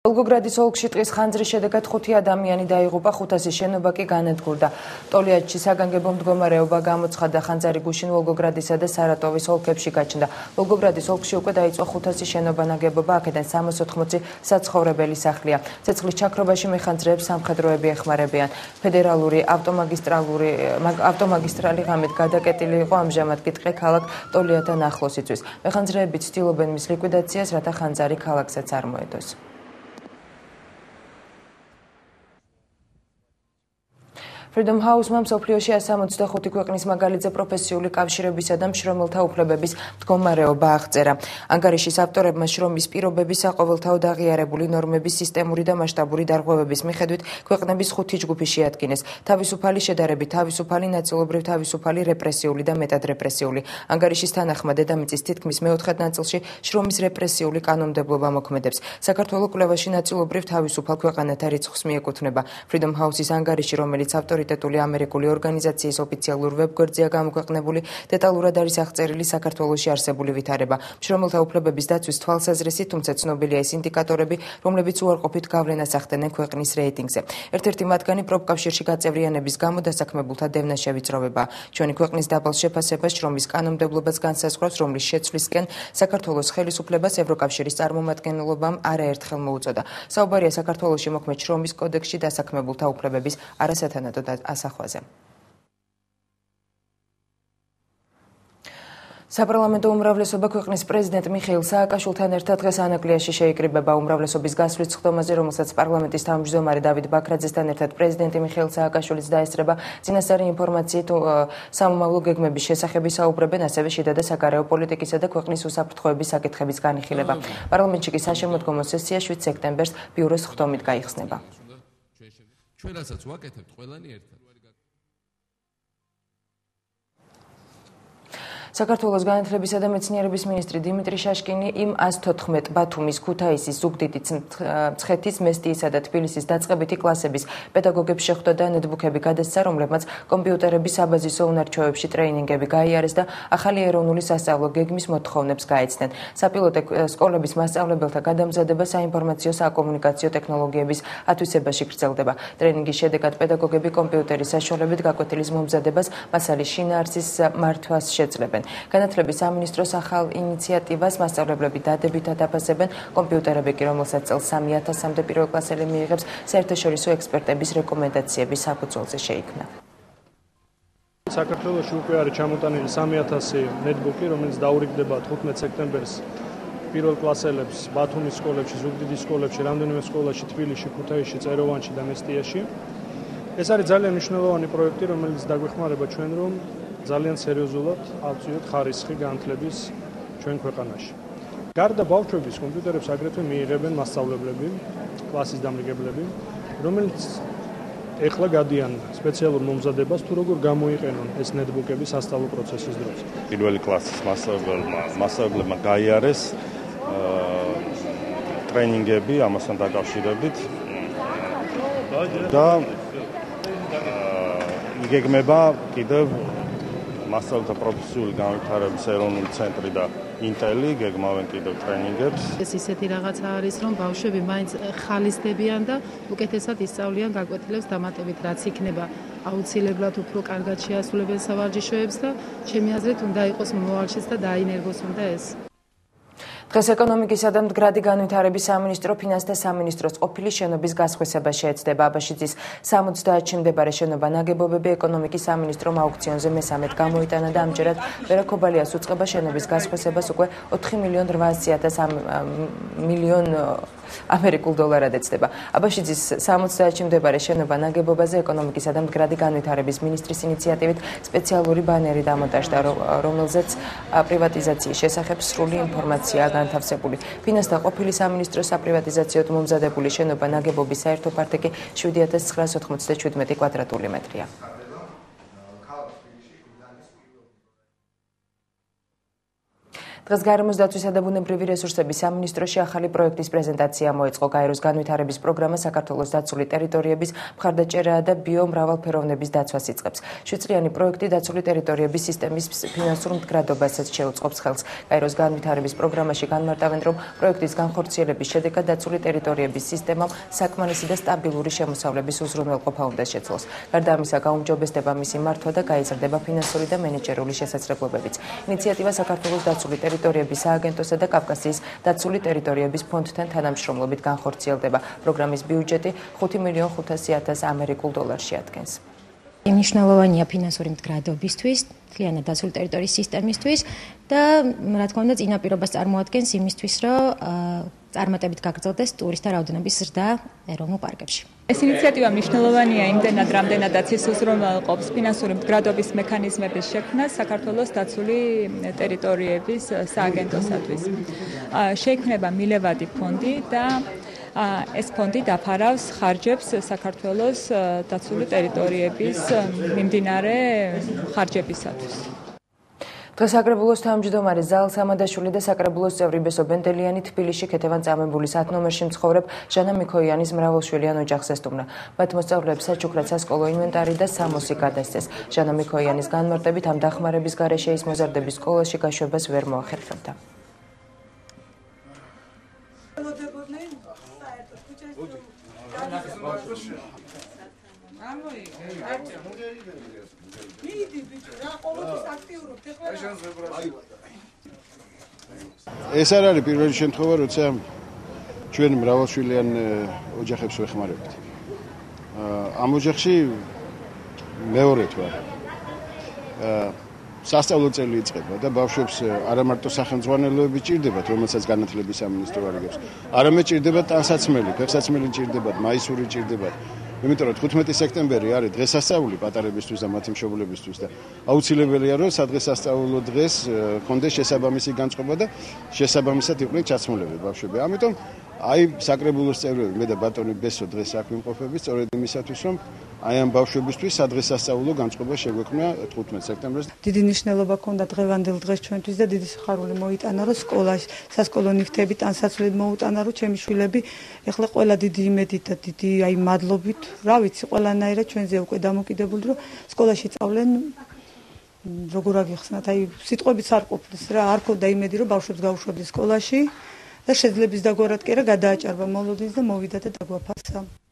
ვოლგოგრადის ოლქში ტყის ხანძრის შედეგად 5 ადამიანი დაიღუპა, 500 შენობა კი განადგურდა. ტოლიათში საგანგებო მდგომარეობა გამოცხადდა, ხანძარი გუშინ ვოლგოგრადისა და სარატოვის ოლქებში გაჩნდა. ვოლგოგრადის ოლქში უკვე დაიწყო 500 შენობა ნაგებობა, აქედან 380 საცხოვრებელი სახლია. ცეცხლის ჩაქრობაში მეხანძრეებს სამხედროები ეხმარებიან. ფედერალური ავტომაგისტრალი ღამით გადაკეტილი იყო, ამჟამად კი ტყე ქალაქ ტოლიათთან ახლოს იწვის. მეხანძრეები ცდილობენ მის ლიკვიდაციას, რათა ხანძარი ქალაქსაც არ მოედოს. Freedom House-მა მსოფლიოში 165 ქვეყნის მაგალითზე პროფესიული კავშირებისა და მშრომელთა უფლებების მდგომარეობა აღწერა. ანგარიშის ავტორებმა შრომის პირობების საყოველთაოდ აღიარებული ნორმების სისტემური და მასშტაბური დარღვევების მიხედვით ქვეყნების 5 ჯგუფი შეადგინეს. თავისუფალი შედარებით, თავისუფალი, ნაწილობრივ თავისუფალი, რეპრესიული და მეტად რეპრესიული. ანგარიშის თანახმად დედამიწის თითქმის მეოთხედ ნაწილში შრომის რეპრესიული კანონმდებლობა მოქმედებს. საქართველოს კვლევაში ნაწილობრივ თავისუფალ ქვეყანათა რიცხვს მიეკუთვნება. Freedom House-ის ანგარიში, რომელიც ავტორიტეტული ამერიკული ორგანიზაციის ოფიციალურ ვებგვერდზეა გამოქვეყნებული, დეტალურად არის აღწერილი საქართველოში არსებული ვითარება. მშრომელთა უფლებების დაცვის თვალსაზრისით, თუმცა ცნობილია ის ინდიკატორები, რომლებიც უარყოფით გავლენას ახდენენ ქვეყნის რეიტინგზე. ერთ-ერთი მათგანი პროფკავშირში გაწევრიანების გამო დასაქმებულთა დევნა შევიწროვება. ჩვენი ქვეყნის დაბალ შეფასებას შრომის კანონმდებლობაც განსაზღვრავს, რომლის შეცვლისკენ საქართველოს ხელისუფლებას ევროკავშირის წარმომადგენლობამ არაერთხელ მოუწოდა. საუბარია საქართველოში მოქმედ შრომის კოდექსში დასაქმებულთა უფლებების არასათანადო ასახვაზე. საპარლამენტო უმრავლესობა ქვეყნის პრეზიდენტ მიხეილ სააკაშვილთან ერთად დღეს ანაკლიაში შეიკრიბება. უმრავლესობის გასვლის სხდომაზე, რომელსაც პარლამენტის თავმჯდომარე დავით ბაქრაძესთან ერთად პრეზიდენტი მიხეილ სააკაშვილიც დაესწრება, წინასწარი ინფორმაციით სამომავლო გეგმების შესახებ ისაუბრებენ, ასევე შიდა და საგარეო პოლიტიკისა და ქვეყნის უსაფრთხოების საკითხების განხილება. პარლამენტში კი საშემოდგომო სესია 7 სექტემბერს ბიუროს სხდომით გაიხსნება. ჩვენ რასაც ვაკეთებთ ყველანი ერთად. საქართველოს განათლებისა და მეცნიერების მინისტრი დიმიტრი შაშკინი იმ 114 ბათუმის, ქუთაისის, ზუგდიდის, მცხეთის, მესტიისა და თბილისის დაწყებითი კლასების პედაგოგებს შეხვდა და ნეტბუქები გადასცა, რომლებმაც კომპიუტერების საბაზისო უნარჩვევებში ტრეინინგები გაიარეს და ახალი ეროვნული სასწავლო გეგმის მოთხოვნებს გაეცნენ. საპილოტო სკოლების მასწავლებელთა გადამზადება საინფორმაციო საკომუნიკაციო ტექნოლოგიების ათვისებაში გრძელდება. ტრეინინგის შედეგად პედაგოგები კომპიუტერის საშუალებით გაკვეთილის მომზადებას, მასალის შინაარსის მართვას შეძლებენ. განათლების სამინისტროს ახალ ინიციატივას მასწავლებლები დადებითად აფასებენ. კომპიუტერები კი, რომელსაც წელს 3000-მდე პირველკლასელი მიიღებს, საერთაშორისო ექსპერტების რეკომენდაციების საფუძველზე შეიქმნა. საქართველოში უკვე არის ჩამოტანილი 3000 ნეტბუქი, რომელიც დაურიგდება 15 სექტემბერს პირველკლასელებს ბათუმის სკოლებში, ზუგდიდის სკოლებში, რამდენიმე სკოლაში, თბილისში, ქუთაისში, წეროვანში და მესტიაში. ეს არის ძალიან მნიშვნელოვანი პროექტი, რომელიც დაგვეხმარება ჩვენ, რომ ძალიან სერიოზულად ავწიოთ ხარისხი განათლების ჩვენ ქვეყანაში. გარდა ბავშვების კომპიუტერებს აგრეთვე მიიღებენ მასწავლებლები, კლასის დამრიგებლები, რომლებიც ეხლა გადიან სპეციალურ მომზადებას, თუ როგორ გამოიყენონ ეს ნეტბუქები სასწავლო პროცესის დროს. პირველი კლასის მასწავლებლებმა გაიარეს ტრეინინგები ამასთან დაკავშირებით და იგეგმება კიდევ მასწავლებლთა პროფესიული განვითარების ეროვნული ცენტრი და ინტელი გეგმავენ კიდევ ტრეინინგებს. ეს ისეთი რაღაცა არის, რომ ბავშვები მაინც ხალისდებიან და უკეთესად ისწავლიან გაკვეთილებს დამატებით, რაც იქნება აუცილებლად უფრო კარგად შეასრულებენ სავარჯიშოებს და ჩემი აზრით უნდა იყოს მომავალშიც და დაინერგოს უნდა ეს. დღეს ეკონომიკისა და მდგრადი განვითარების სამინისტრო ფინანსთა სამინისტროს ყოფილი შენობის გასხვესება შეეცდება. აბაშიძის 70-ში მდებარე შენობა ნაგებობები ეკონომიკის სამინისტრომ აუქციონზე მესამედ გამოიტანა და ამჯერად ვერაკობალიას უწყება შენობის გასხვესებას უკვე 4,800,000 ამერიკულ დოლარად ეცდება. აბაშიძის 70-ში მდებარე შენობა ნაგებობაზე ეკონომიკისა და მდგრადი განვითარების მინისტრის ინიციატივით სპეციალური ბანერი დამონტაჟდა, რომელზეც პრივატიზაციის შესახებ სრული ინფორმაცია განთავსებული. ფინანსთა ყოფილი სამინისტროს საპრივატიზაციოდ მომზადებული შენობა ნაგებობის საერთო ფართობი 7997 კვადრატული მეტრია. დღეს გარემოს დაცვისა და ბუნებრივი რესურსების სამინისტროში ახალი პროექტის პრეზენტაცია მოეწყო. გაეროს განვითარების პროგრამა საქართველოს დაცული ტერიტორიების მხარდაჭერა და ბიომრავალფეროვნების დაცვას იწყებს. 7 წლიანი პროექტი დაცული ტერიტორიების სისტემის ფინანსურ მდგრადობასაც შეუწყობს ხელს. გაეროს განვითარების პროგრამაში განმარტავენ, რომ პროექტის განხორციელების შედეგად დაცული ტერიტორიების სისტემამ საკმარისი და სტაბილური შემოსავლების უზრუნველყოფა უნდა შეძლოს. გარდა ამისა, გაუმჯობესდება მისი მართვა და გაიზრდება ფინანსური და მენეჯერული შესაძლებლობებიც. ინიციატივა საქართველოს დაცული ტერიტორიების სააგენტოსა და კავკასიის დაცული ტერიტორიების ფონდთან თანამშრომლობით განხორციელდება. პროგრამის ბიუჯეტი $5,500,000 ამერიკულ დოლარში ადგენს. მნიშვნელოვანია ფინანსური მდგრადობისთვის, მთლიანად დაცული ტერიტორიის სისტემისთვის და რა თქმა უნდა წინაპირობას წარმოადგენს იმისთვის, რომ წარმატებით გაგრძელდეს ტურისტთა რაოდენობის ზრდა ეროვნულ პარკებში. ეს ინიციატივა მნიშვნელოვანია იმდენად, რამდენადაც ის უზრუნველყოფს ფინანსური მდგრადობის მექანიზმების შექმნას საქართველოს დაცული ტერიტორიების სააგენტოსათვის. შეიქმნება მილევადი ფონდი და ეს ფონდი დაფარავს ხარჯებს საქართველოს დაცული ტერიტორიების მიმდინარე ხარჯებისათვის. დღეს საკრებულოს თავმჯდომარე ზალ სამადაშვილი და საკრებულოს წევრი ბესო ბენდელიანი თბილისში ქეთევან-წამებულის 10 ნომერში მცხოვრებ ჟანა მიქოიანის მრავალშვილიან ოჯახს ესტუმრა. მათ მოსწავლეებს საჩუქრად სასკოლო ინვენტარი და სამოსი გადასცეს. ჟანა მიქოიანის განმარტებით ამ დახმარების გარეშე ის მოზარდების სკოლაში გაშვებას ვერ მოახერხებდა. ეს არ არის პირველი შემთხვევა, როცა ჩვენ მრავალშვილიან ოჯახებს ვეხმარებთ. ამ ოჯახში მეორედ ვარ. სასწავლო წელი იწყება და ბავშვებს არა მარტო სახელმძღვანელოები ჭირდებათ, რომელსაც განათლების სამინისტრო არიგებს, არამედ ჭირდებათ ტანსაცმელი, ფეხსაცმელი ჭირდებათ, მაისური ჭირდებათ. იმიტომ რომ 15 სექტემბერი არის დღესასწაული პატარებისთვის და მათი მშობლებისთვის და აუცილებელია რომ სადღესასწაულო დღეს კონდეს შესაბამისი განწყობა და შესაბამისად იყვნენ ჩაცმულები ბავშვები. ამიტომ აი საკრებულოს წევრები მე და ბატონი ბესო დღეს აქ ვიმყოფებით სწორედ იმისათვის რომ აი ამ ბავშვებისთვის სადღესასწაულო განწყობა შეგვექმნა 15 სექტემბერს. დიდი მნიშვნელობა ჰქონდა დღევანდელ დღეს ჩვენთვის და დიდი სიხარული მოიტანა რომ სკოლაში სასკოლო ნივთები ტანსაცმლად მოუტანა რომ ჩემი შვილები ეხლა ყველა დიდი იმედით და დიდი აი მადლობით რა ვიცი ყველანაირად ჩვენზე უკვე დამოკიდებული რომ სკოლაში სწავლენ როგორ აგიხსნათ აი სიტყვებიც არ ყოფილს რა არ ქონდა იმედი რომ ბავშვებს გაუშვებდეს სკოლაში და შეძლებს დაგვარად კი რა გადააჭარბა მოლოდინს და მოვიდა და დაგვაფასა